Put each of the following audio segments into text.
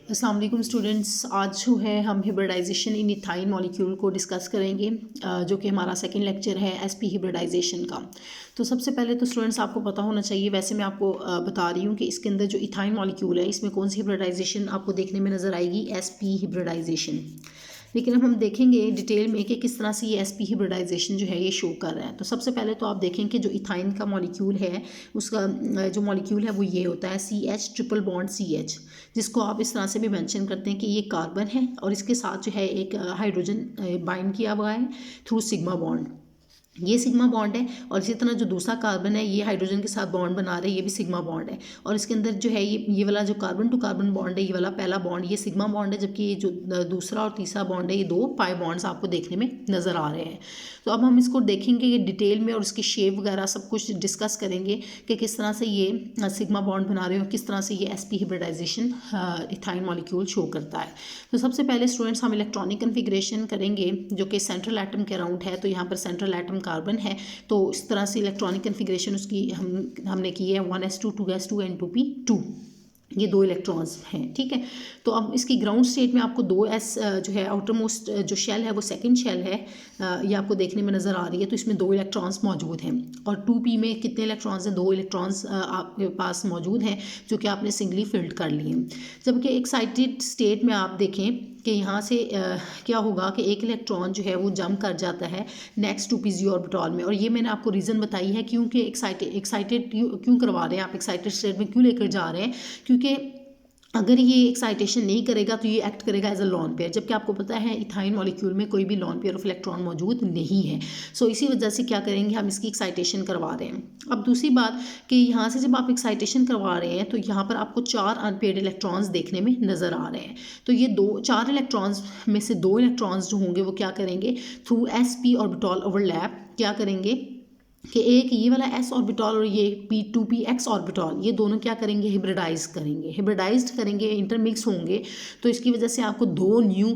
अस्सलाम वालेकुम स्टूडेंट्स, आज जो है हम हिब्रिडाइजेशन इन इथाइन मॉलिक्यूल को डिस्कस करेंगे, जो कि हमारा सेकंड लेक्चर है एसपी हिब्रिडाइजेशन का। तो सबसे पहले तो स्टूडेंट्स आपको पता होना चाहिए, वैसे मैं आपको बता रही हूँ कि इसके अंदर जो इथाइन मॉलिक्यूल है इसमें कौन सी हिब्रिडाइजेशन आपको देखने में नज़र आएगी, एसपी हिब्रिडाइजेशन। लेकिन अब हम देखेंगे डिटेल में कि किस तरह से ये एसपी हिब्रिडाइजेशन जो है ये शो कर रहा है। तो सबसे पहले तो आप देखें कि जो इथाइन का मॉलिक्यूल है उसका जो मॉलिक्यूल है वो ये होता है CH ट्रिपल बॉन्ड CH, जिसको आप इस तरह से भी मेंशन करते हैं कि ये कार्बन है और इसके साथ जो है एक हाइड्रोजन बाइंड किया हुआ है थ्रू सिग्मा बॉन्ड। ये सिग्मा बॉन्ड है और इसी तरह जो दूसरा कार्बन है ये हाइड्रोजन के साथ बॉन्ड बना रहे हैं, ये भी सिग्मा बॉन्ड है। और इसके अंदर जो है ये वाला जो कार्बन टू कार्बन बॉन्ड है, ये वाला पहला बॉन्ड ये सिग्मा बॉन्ड है, जबकि ये जो दूसरा और तीसरा बॉन्ड है ये दो पाई बॉन्ड्स आपको देखने में नज़र आ रहे हैं। तो अब हम इसको देखेंगे ये डिटेल में और इसकी शेप वगैरह सब कुछ डिस्कस करेंगे कि किस तरह से ये सिग्मा बॉन्ड बना रहे हो, किस तरह से ये SP hybridisation ethyne molecule show करता है। तो सबसे पहले स्टूडेंट्स हम इलेक्ट्रॉनिक कन्फिग्रेशन करेंगे जो कि सेंट्रल एटम के अराउंड है। तो यहाँ पर सेंट्रल एटम कार्बन है, तो इस तरह से इलेक्ट्रॉनिक कन्फिग्रेशन उसकी हमने की है 1s2 2s2 एंड 2p2, ये दो इलेक्ट्रॉन्स हैं। ठीक है, तो अब इसकी ग्राउंड स्टेट में आपको 2s जो है आउटर मोस्ट जो शेल है वो सेकंड शेल है, ये आपको देखने में नज़र आ रही है। तो इसमें दो इलेक्ट्रॉन्स मौजूद हैं और 2p में कितने इलेक्ट्रॉन्स हैं, दो इलेक्ट्रॉन्स आपके पास मौजूद हैं जो कि आपने सिंगली फिल्ड कर लिए। जबकि एक्साइटेड स्टेट में आप देखें कि यहाँ से क्या होगा कि एक इलेक्ट्रॉन जो है वो जंप कर जाता है नेक्स्ट 2p ऑर्बिटल में। और ये मैंने आपको रीज़न बताई है क्योंकि एक्साइटेड क्यों करवा रहे हैं, आप एक्साइटेड स्टेट में क्यों लेकर जा रहे हैं, क्योंकि अगर ये एक्साइटेशन नहीं करेगा तो ये एक्ट करेगा एज अ लॉन पेयर, जबकि आपको पता है इथाइन मॉलिक्यूल में कोई भी लॉन पेयर ऑफ इलेक्ट्रॉन मौजूद नहीं है। सो इसी वजह से क्या करेंगे, हम इसकी एक्साइटेशन करवा रहे हैं। अब दूसरी बात कि यहाँ से जब आप एक्साइटेशन करवा रहे हैं तो यहाँ पर आपको 4 अनपेयर्ड इलेक्ट्रॉन्स देखने में नज़र आ रहे हैं। तो ये 4 इलेक्ट्रॉन्स में से 2 इलेक्ट्रॉन्स जो होंगे वो क्या करेंगे, थ्रू sp ऑर्बिटल ओवरलैप क्या करेंगे कि एक ये वाला s ऑर्बिटल और ये p2px ऑर्बिटल, ये दोनों क्या करेंगे, हिब्रिडाइज्ड करेंगे, इंटरमिक्स होंगे। तो इसकी वजह से आपको दो न्यू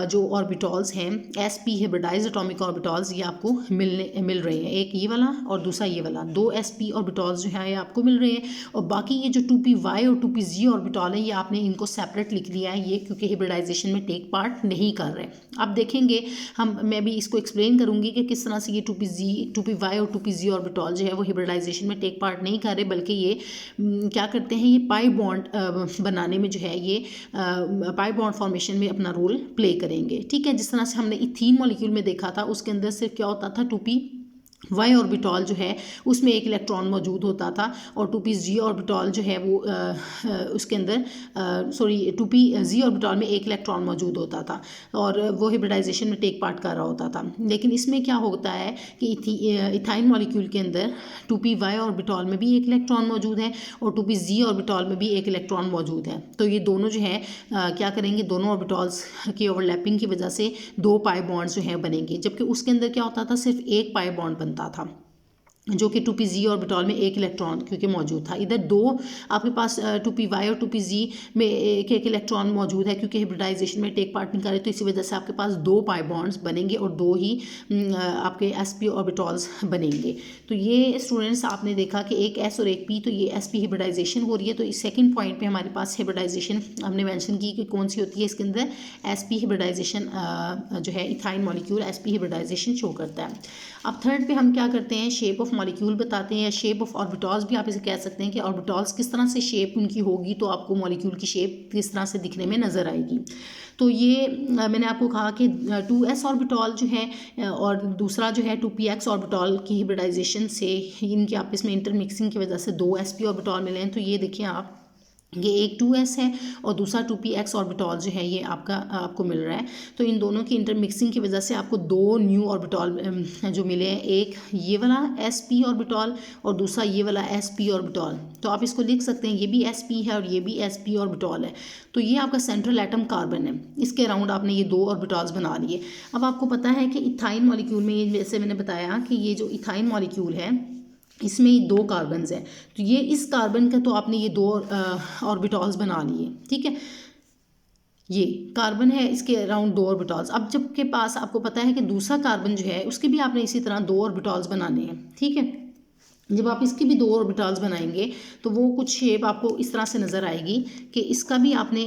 जो ऑर्बिटल्स हैं sp हिब्रिडाइज्ड एटॉमिक ऑर्बिटल्स ये आपको मिल रहे हैं, एक ये वाला और दूसरा ये वाला, दो sp ऑर्बिटल्स जो है ये आपको मिल रहे हैं। और बाकी ये जो 2py और 2pz ऑर्बिटल है ये आपने इनको सेपरेट लिख लिया है, ये क्योंकि हिब्रिडाइजेशन में टेक पार्ट नहीं कर रहे। अब देखेंगे मैं भी इसको एक्सप्लेन करूँगी कि किस तरह से ये 2py और 2pz ऑर्बिटल जो है वो हिब्रिडाइजेशन में टेक पार्ट नहीं कर रहे, बल्कि ये क्या करते हैं, ये पाई बॉन्ड बनाने में जो है ये पाई बॉन्ड फॉर्मेशन में अपना रोल प्ले करेंगे। ठीक है, जिस तरह से हमने इथीन मॉलिक्यूल में देखा था उसके अंदर सिर्फ क्या होता था, 2p y ऑर्बिटल जो है उसमें एक इलेक्ट्रॉन मौजूद होता था और 2pz ऑर्बिटल जो है वो उसके अंदर 2pz ऑर्बिटल में एक इलेक्ट्रॉन मौजूद होता था और वो हिब्रिडाइजेशन में टेक पार्ट कर रहा होता था। लेकिन इसमें क्या होता है कि इथाइन मॉलिक्यूल के अंदर 2py ऑर्बिटल में भी एक इलेक्ट्रॉन मौजूद है और 2pz ऑर्बिटल में भी एक इलेक्ट्रॉन मौजूद है। तो ये दोनों जो है क्या करेंगे, दोनों ऑर्बिटल्स की ओवरलैपिंग की वजह से दो पाई बॉन्ड्स जो हैं बनेंगे, जबकि उसके अंदर क्या होता था, सिर्फ एक पाई बॉन्ड बनता था जो कि 2pz ऑर्बिटल में एक इलेक्ट्रॉन क्योंकि मौजूद था। इधर दो आपके पास 2py और 2pz में एक इलेक्ट्रॉन मौजूद है क्योंकि हिब्रिडाइजेशन में टेक पार्ट नहीं कर रहे, तो इसी वजह से आपके पास दो पाई बॉन्ड्स बनेंगे और दो ही आपके sp ऑर्बिटल्स बनेंगे। तो ये स्टूडेंट्स आपने देखा कि एक s और एक p, तो ये sp हिब्रिडाइजेशन हो रही है। तो इस सेकेंड पॉइंट पर हमारे पास हिब्रिडाइजेशन हमने मैंशन की कि कौन सी होती है, इसके अंदर sp हिब्रिडाइजेशन जो है ethyne molecule sp hybridisation show करता है। अब थर्ड पे हम क्या करते हैं, शेप ऑफ मॉलिक्यूल बताते हैं या शेप ऑफ ऑर्बिटल्स भी आप इसे कह सकते हैं कि ऑर्बिटल्स किस तरह से शेप उनकी होगी तो आपको मॉलिक्यूल की शेप किस तरह से दिखने में नज़र आएगी। तो ये मैंने आपको कहा कि 2s ऑर्बिटल जो है और दूसरा जो है 2px ऑर्बिटल की हिब्रिडाइजेशन से इनकी आपस में इंटरमिक्सिंग की वजह से दो sp ऑर्बिटल मिले हैं। तो ये देखिए आप, ये एक 2s है और दूसरा 2px ऑर्बिटल जो है ये आपको मिल रहा है। तो इन दोनों की इंटरमिक्सिंग की वजह से आपको दो न्यू ऑर्बिटल जो मिले हैं, एक ये वाला sp ऑर्बिटल और दूसरा ये वाला sp ऑर्बिटल। तो आप इसको लिख सकते हैं, ये भी sp है और ये भी sp ऑर्बिटल है। तो ये आपका सेंट्रल एटम कार्बन है, इसके अराउंड आपने ये दो ऑर्बिटल्स बना लिए। अब आपको पता है कि इथाइन मॉलिक्यूल में, जैसे मैंने बताया कि ये जो इथाइन मॉलिक्यूल है इसमें दो कार्बन्स हैं, तो ये इस कार्बन का तो आपने ये दो ऑर्बिटल्स बना लिए। ठीक है, ये कार्बन है, इसके अराउंड दो ऑर्बिटल्स। अब जब के पास आपको पता है कि दूसरा कार्बन जो है उसके भी आपने इसी तरह दो ऑर्बिटल्स बनाने हैं। ठीक है, जब आप इसकी भी 2 ऑर्बिटल्स बनाएंगे तो वो कुछ शेप आपको इस तरह से नज़र आएगी कि इसका भी आपने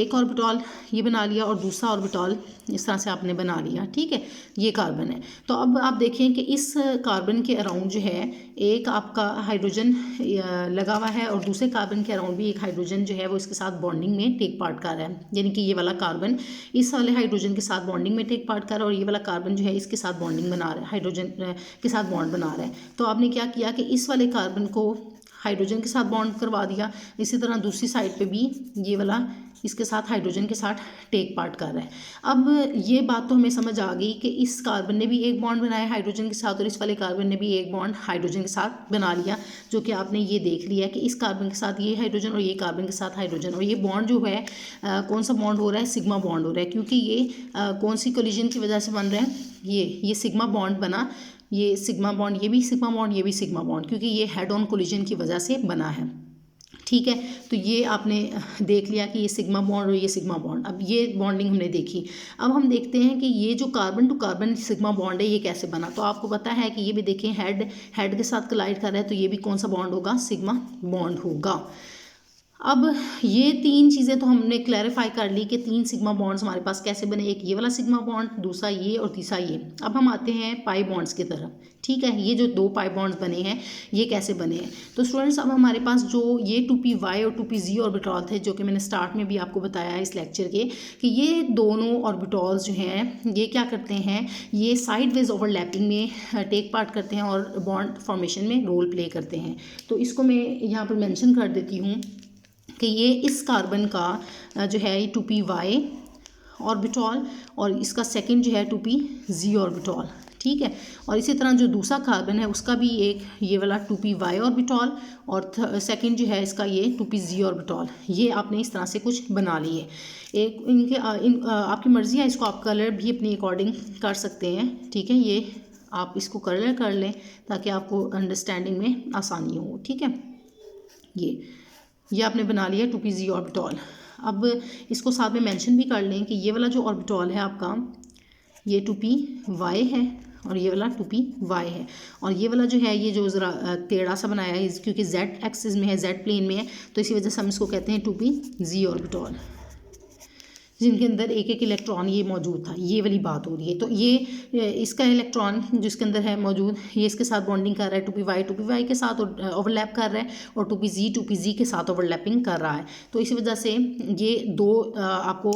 एक ऑर्बिटल ये बना लिया और दूसरा ऑर्बिटल इस तरह से आपने बना लिया, ठीक है। ये कार्बन है। तो अब आप देखें कि इस कार्बन के अराउंड जो है एक आपका हाइड्रोजन लगा हुआ है और दूसरे कार्बन के अराउंड भी एक हाइड्रोजन जो है वो इसके साथ बॉन्डिंग में टेक पार्ट कर रहा है, यानी कि ये वाला कार्बन इस वाले हाइड्रोजन के साथ बॉन्डिंग में टेक पार्ट कर रहा है और ये वाला कार्बन जो है इसके साथ बॉन्डिंग बना रहा है, हाइड्रोजन के साथ बॉन्ड बना रहा है। तो आपने क्या किया कि इस वाले कार्बन को हाइड्रोजन के साथ बॉन्ड करवा दिया, इसी तरह दूसरी साइड पे भी ये वाला इसके साथ हाइड्रोजन के साथ टेक पार्ट कर रहा है। अब ये बात तो हमें समझ आ गई कि इस कार्बन ने भी एक बॉन्ड बनाया हाइड्रोजन के साथ और इस वाले कार्बन ने भी एक बॉन्ड हाइड्रोजन के साथ बना लिया, जो कि आपने ये देख लिया कि इस कार्बन के साथ ये हाइड्रोजन और ये कार्बन के साथ हाइड्रोजन, और ये बॉन्ड जो है कौन सा बॉन्ड हो रहा है, सिग्मा बॉन्ड हो रहा है, क्योंकि ये कौन सी कोलिजन की वजह से बन रहा है, ये सिग्मा बॉन्ड बना, ये सिग्मा बॉन्ड, ये भी सिग्मा बॉन्ड, ये भी सिग्मा बॉन्ड, क्योंकि ये हेड ऑन कोलिजन की वजह से बना है, ठीक है। तो ये आपने देख लिया कि ये सिग्मा बॉन्ड और ये सिग्मा बॉन्ड, अब ये बॉन्डिंग हमने देखी। अब हम देखते हैं कि ये जो carbon to carbon sigma bond है ये कैसे बना। तो आपको पता है कि ये भी देखें हेड के साथ कोलाइड कर रहा है, तो ये भी कौन सा बॉन्ड होगा, सिग्मा बॉन्ड होगा। अब ये 3 चीज़ें तो हमने क्लैरिफाई कर ली कि 3 सिग्मा बॉन्ड्स हमारे पास कैसे बने, एक ये वाला सिग्मा बॉन्ड, दूसरा ये और तीसरा ये। अब हम आते हैं पाई बॉन्ड्स की तरफ, ठीक है। ये जो 2 पाई बॉन्ड्स बने हैं ये कैसे बने हैं। तो स्टूडेंट्स अब हमारे पास जो ये 2p y और 2pz ऑर्बिटल थे, जो कि मैंने स्टार्ट में भी आपको बताया है इस लेक्चर के, कि ये दोनों ऑर्बिटल्स जो हैं ये क्या करते हैं, ये साइड वेज ओवरलैपिंग में टेक पार्ट करते हैं और बॉन्ड फॉर्मेशन में रोल प्ले करते हैं। तो इसको मैं यहाँ पर मैंशन कर देती हूँ कि ये इस कार्बन का जो है ये 2p y ऑर्बिटल और इसका सेकंड जो है 2pz ऑर्बिटल, ठीक है। और इसी तरह जो दूसरा कार्बन है उसका भी एक ये वाला 2p y ऑर्बिटल और सेकंड जो है इसका ये 2pz ऑर्बिटल। ये आपने इस तरह से कुछ बना लिए। एक इनके आपकी मर्ज़ी है, इसको आप कलर भी अपनी अकॉर्डिंग कर सकते हैं, ठीक है। ये आप इसको कलर कर लें ताकि आपको अंडरस्टैंडिंग में आसानी हो, ठीक है। ये आपने बना लिया 2pz ऑर्बिटल। अब इसको साथ में मेंशन भी कर लें कि ये वाला जो ऑर्बिटल है आपका ये 2p y है और ये वाला 2p y है, और ये वाला जो है ये जो ज़रा टेढ़ा सा बनाया है क्योंकि z एक्सिस में है, z प्लेन में है, तो इसी वजह से हम इसको कहते हैं 2pz ऑर्बिटल, जिनके अंदर एक एक इलेक्ट्रॉन ये मौजूद था। ये वाली बात हो रही है। तो ये इसका इलेक्ट्रॉन जिसके अंदर है मौजूद, ये इसके साथ बॉन्डिंग कर रहा है 2p y के साथ ओवरलैप कर रहा है, और 2pz के साथ ओवरलैपिंग कर रहा है। तो इसी वजह से ये 2 आपको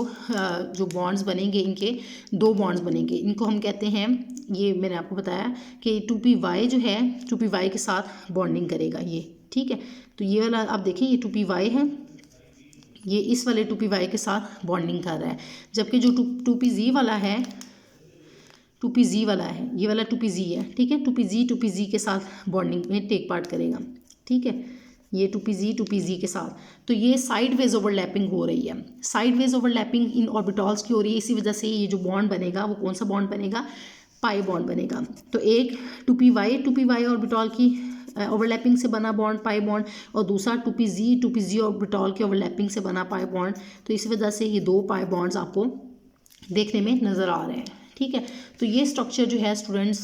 जो बॉन्ड्स बनेंगे, इनके 2 बॉन्ड्स बनेंगे, इनको हम कहते हैं, ये मैंने आपको बताया कि 2p y जो है 2p y के साथ बॉन्डिंग करेगा ये, ठीक है। तो ये वाला आप देखें ये 2p y है, ये इस वाले 2p y के साथ बॉन्डिंग कर रहा है, जबकि जो 2pz वाला है, 2pz वाला है, ये वाला 2pz है, ठीक है। 2pz के साथ बॉन्डिंग में टेक पार्ट करेगा, ठीक है। ये 2pz के साथ, तो ये साइड वेज ओवरलैपिंग हो रही है, साइड वेज ओवरलैपिंग इन ऑर्बिटल्स की हो रही है। इसी वजह से ये जो बॉन्ड बनेगा वो कौन सा बॉन्ड बनेगा, पाई बॉन्ड बनेगा। तो एक 2py ऑर्बिटल की ओवरलैपिंग से बना बॉन्ड पाई बॉन्ड, और दूसरा 2pz ऑर्बिटल के ओवरलैपिंग से बना पाई बॉन्ड। तो इस वजह से ये 2 पाई बॉन्ड्स आपको देखने में नज़र आ रहे हैं, ठीक है। तो ये स्ट्रक्चर जो है स्टूडेंट्स,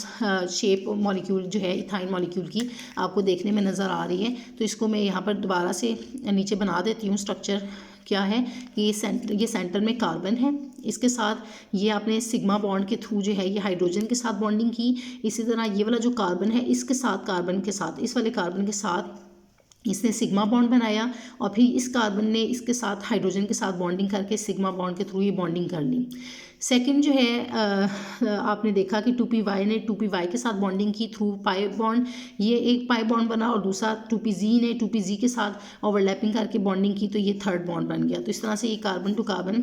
शेप मॉलिक्यूल जो है इथाइन मॉलिक्यूल की आपको देखने में नज़र आ रही है। तो इसको मैं यहाँ पर दोबारा से नीचे बना देती हूँ। स्ट्रक्चर क्या है कि ये सेंटर में कार्बन है, इसके साथ ये आपने सिग्मा बॉन्ड के थ्रू जो है ये हाइड्रोजन के साथ बॉन्डिंग की। इसी तरह ये वाला जो कार्बन है इसके साथ कार्बन के साथ, इस वाले कार्बन के साथ इसने सिग्मा बॉन्ड बनाया, और फिर इस कार्बन ने इसके साथ हाइड्रोजन के साथ बॉन्डिंग करके सिग्मा बॉन्ड के थ्रू ये बॉन्डिंग कर ली। सेकंड जो है आपने देखा कि 2py ने 2py के साथ बॉन्डिंग की थ्रू पाई बॉन्ड, ये एक पाई बॉन्ड बना, और दूसरा 2pz ने 2pz के साथ ओवरलैपिंग करके बॉन्डिंग की, तो ये थर्ड बॉन्ड बन गया। तो इस तरह से ये कार्बन टू कार्बन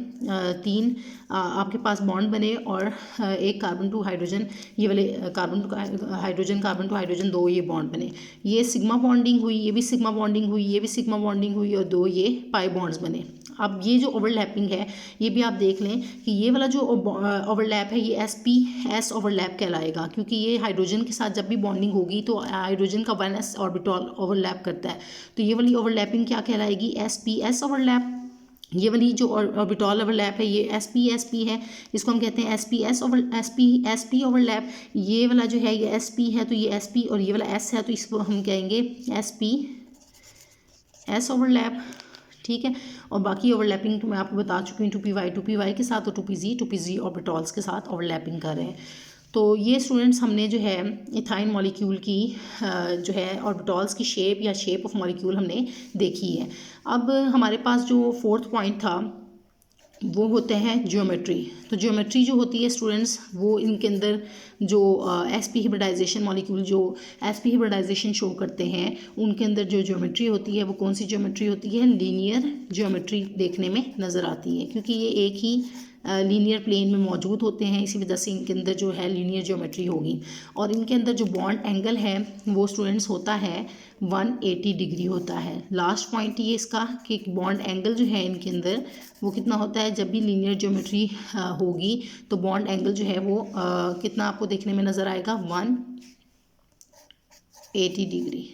3 आपके पास बॉन्ड बने, और एक कार्बन टू हाइड्रोजन, ये वाले कार्बन टू हाइड्रोजन 2 ये बॉन्ड बने। ये सिग्मा बॉन्डिंग हुई, ये भी सिग्मा बॉन्डिंग हुई, ये भी सिग्मा बॉन्डिंग हुई, और 2 ये पाई बॉन्ड्स बने। अब ये जो ओवरलैपिंग है ये भी आप देख लें कि ये वाला जो ओवरलैप है ये sp-s ओवरलैप कहलाएगा, क्योंकि ये हाइड्रोजन के साथ जब भी बॉन्डिंग होगी तो हाइड्रोजन का 1s ऑर्बिटल ओवरलैप करता है। तो ये वाली ओवरलैपिंग क्या कहलाएगी, sp-s ओवरलैप। ये वाली जो ऑर्बिटल ओवरलैप है ये एस पी है, इसको हम कहते हैं एस पी ओवरलैप। ये वाला जो है ये एस पी है, तो ये एस पी, और ये वाला एस है तो इसको हम कहेंगे एस ओवरलैप, ठीक है। और बाकी ओवरलैपिंग तो मैं आपको बता चुकी हूँ, टू पी वाई के साथ और टू पी जी ऑर्बिटल्स के साथ ओवरलैपिंग कर रहे हैं। तो ये स्टूडेंट्स हमने जो है इथाइन मॉलिक्यूल की जो है ऑर्बिटल्स की शेप या शेप ऑफ मॉलिक्यूल हमने देखी है। अब हमारे पास जो फोर्थ पॉइंट था वो होते हैं ज्योमेट्री। तो ज्योमेट्री जो होती है स्टूडेंट्स, वो इनके अंदर जो एसपी हिब्रिडाइजेशन मॉलिक्यूल जो एसपी हिब्रिडाइजेशन शो करते हैं उनके अंदर जो ज्योमेट्री होती है वो कौन सी ज्योमेट्री होती है, लीनियर ज्योमेट्री देखने में नज़र आती है, क्योंकि ये एक ही लीनियर प्लेन में मौजूद होते हैं, इसी वजह से इनके अंदर जो है लीनियर ज्योमेट्री होगी। और इनके अंदर जो बॉन्ड एंगल है वो स्टूडेंट्स होता है 180 डिग्री होता है। लास्ट पॉइंट ये इसका कि बॉन्ड एंगल जो है इनके अंदर वो कितना होता है, जब भी लीनियर ज्योमेट्री होगी तो बॉन्ड एंगल जो है वो कितना आपको देखने में नज़र आएगा, 180 डिग्री,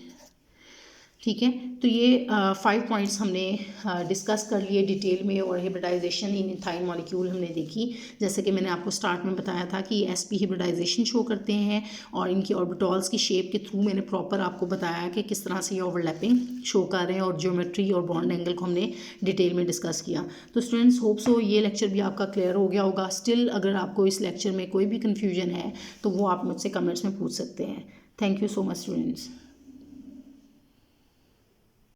ठीक है। तो ये 5 पॉइंट्स हमने डिस्कस कर लिए डिटेल में, और हिब्रिडाइजेशन इन इथाइन मॉलिक्यूल हमने देखी। जैसे कि मैंने आपको स्टार्ट में बताया था कि एसपी हिब्रिडाइजेशन शो करते हैं, और इनकी ऑर्बिटल्स की शेप के थ्रू मैंने प्रॉपर आपको बताया कि किस तरह से ये ओवरलैपिंग शो कर रहे हैं, और ज्योमेट्री और बॉन्ड एंगल को हमने डिटेल में डिस्कस किया। तो स्टूडेंट्स होप सो ये लेक्चर भी आपका क्लियर हो गया होगा। स्टिल अगर आपको इस लेक्चर में कोई भी कन्फ्यूजन है तो वो आप मुझसे कमेंट्स में पूछ सकते हैं। Thank you so much students.